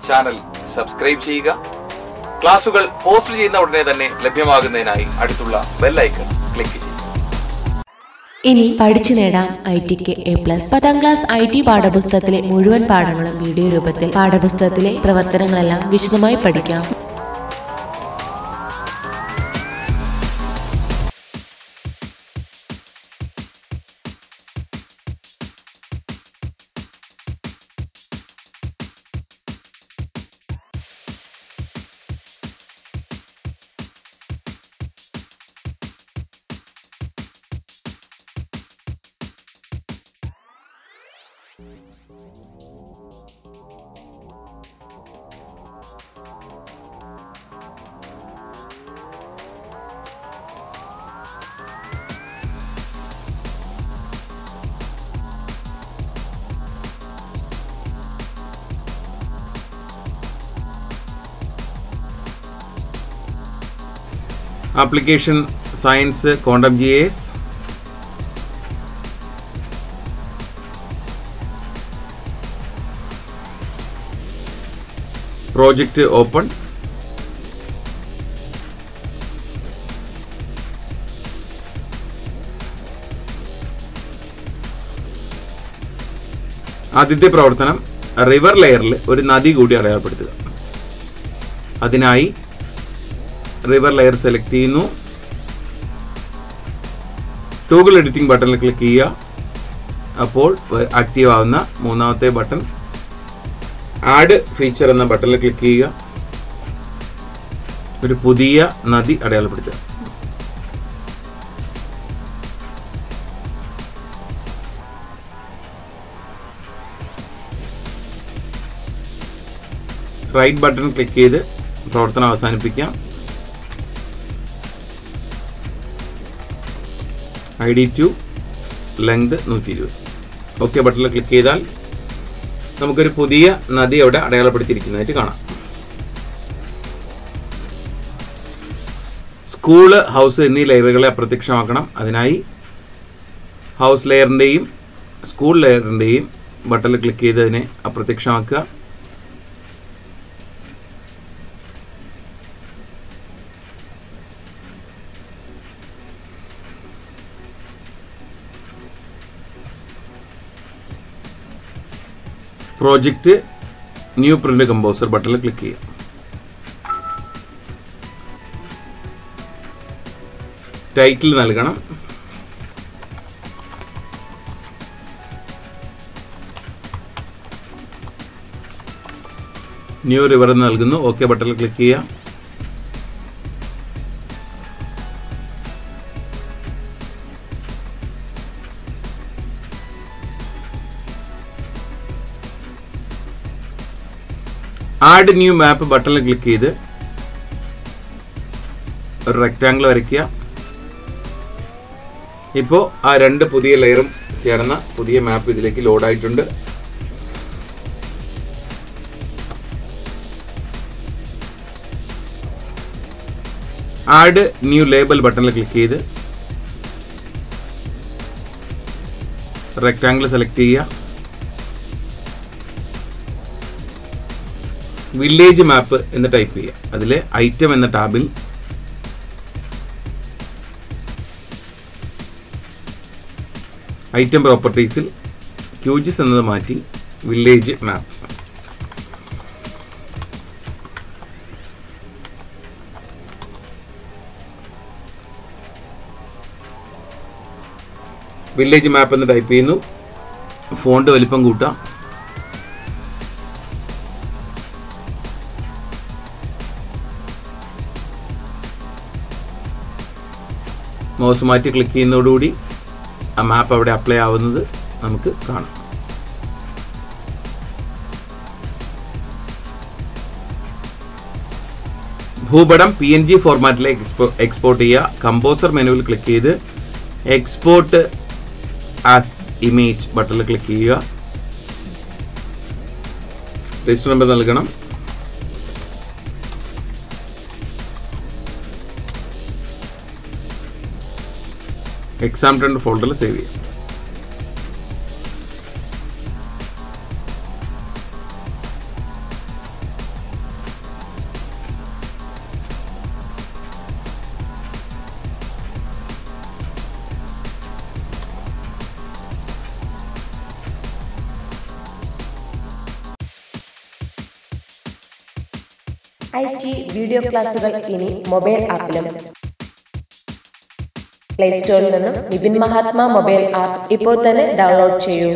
Channel subscribe ചെയ്യുക. ക്ലാസുകൾ post ചെയ്യുന്ന ഉടനെ തന്നെ ലഭ്യമാകുന്നതിനായി അടുത്തുള്ള ബെൽ ഐക്കൺ ക്ലിക്ക് ചെയ്യുക. ഇനി പഠിച്ചു നേടാം ITക്ക് A+. 10ാം ക്ലാസ് IT പാഠപുസ്തകത്തിലെ മുഴുവൻ പാഠങ്ങളും വീഡിയോ രൂപത്തിൽ പാഠപുസ്തകത്തിലെ പ്രവർത്തനങ്ങളെല്ലാം വിശദമായി പഠിക്കാം. Application Science Quantum GIS, Project Open, ആദ്യത്തെ പ്രവർത്തനം റിവർ ലെയറിൽ ഒരു നദി കൂടി അടയാളപ്പെടുത്തുക. അതിനായി റിവർ ലെയർ സെലക്ട് ചെയ്യുന്നു. ടൂഗിൾ എഡിറ്റിംഗ് ബട്ടണിൽ ക്ലിക്ക് ചെയ്യുക. അപ്പോൾ ആക്റ്റീവ് ആവുന്ന മൂന്നാമത്തെ ബട്ടൺ ആഡ് ഫീച്ചർ എന്ന ബട്ടണിൽ ക്ലിക്ക് ചെയ്യുക. ഒരു പുതിയ നദി അടയാളപ്പെടുത്തുക. റൈറ്റ് ബട്ടൺ ക്ലിക്ക് ചെയ്ത് പ്രവർത്തനം അവസാനിപ്പിക്കാം. ID2 length 120. ഓക്കെ ബട്ടണിൽ ക്ലിക്ക് ചെയ്താൽ നമുക്കൊരു പുതിയ നദി അവിടെ അടയാളപ്പെടുത്തിയിരിക്കുന്നതായിട്ട് കാണാം. സ്കൂള്, ഹൗസ് എന്നീ ലെയറുകളെ അപ്രത്യക്ഷമാക്കണം. അതിനായി ഹൗസ് ലെയറിൻ്റെയും സ്കൂൾ ലെയറിൻ്റെയും ബട്ടണിൽ ക്ലിക്ക് ചെയ്ത് അതിനെ അപ്രത്യക്ഷമാക്കുക. പ്രോജക്റ്റ് ന്യൂ പ്രിന്റ് കമ്പോസർ ബട്ടണിൽ ക്ലിക്ക് ചെയ്യുക. ടൈറ്റിൽ നൽകണം. ന്യൂ റിവർ എന്ന് നൽകുന്നു. ഓക്കെ ബട്ടണിൽ ക്ലിക്ക് ചെയ്യുക. ആഡ് ന്യൂ മാപ്പ് ബട്ടണിൽ ക്ലിക്ക് ചെയ്ത് ഒരു റെക്റ്റാങ്കിൾ വരയ്ക്കുക. ഇപ്പോൾ ആ രണ്ട് പുതിയ ലെയറും ചേർന്ന പുതിയ മാപ്പ് ഇതിലേക്ക് ലോഡായിട്ടുണ്ട്. ആഡ് ന്യൂ ലേബൽ ബട്ടണിൽ ക്ലിക്ക് ചെയ്ത് റെക്റ്റാങ്കിൾ സെലക്ട് ചെയ്യുക. വില്ലേജ് മാപ്പ് എന്ന് ടൈപ്പ് ചെയ്യുക. അതിൽ ഐറ്റം എന്ന ടാബിൽ ഐറ്റം പ്രോപ്പർട്ടീസിൽ QGIS എന്നത് മാറ്റി വില്ലേജ് മാപ്പ്. വില്ലേജ് മാപ്പ് എന്ന് ടൈപ്പ് ചെയ്യുന്നു. ഫോണ്ട് വലിപ്പം കൂട്ടാം. മൗസ് മാറ്റി ക്ലിക്ക് ചെയ്യുന്നതോടുകൂടി ആ മാപ്പ് അവിടെ അപ്ലൈ ആവുന്നത് നമുക്ക് കാണാം. ഭൂപടം PNG ഫോർമാറ്റിലേക്ക് എക്സ്പോർട്ട് ചെയ്യുക. കമ്പോസർ മെനുവിൽ ക്ലിക്ക് ചെയ്ത് എക്സ്പോർട്ട് ആസ് ഇമേജ് ബട്ടണിൽ ക്ലിക്ക് ചെയ്യുക. രജിസ്റ്റർ നമ്പർ നൽകണം. exam2 ഫോൾഡറിൽ സേവ് ചെയ്യാം. IT വീഡിയോ ക്ലാസുകൾ ഇനി മൊബൈൽ ആപ്പിലും. പ്ലേ സ്റ്റോറിൽ നിന്നും വിപിൻ മഹാത്മാ മൊബൈൽ ആപ്പ് ഇപ്പോൾ തന്നെ ഡൗൺലോഡ് ചെയ്യൂ.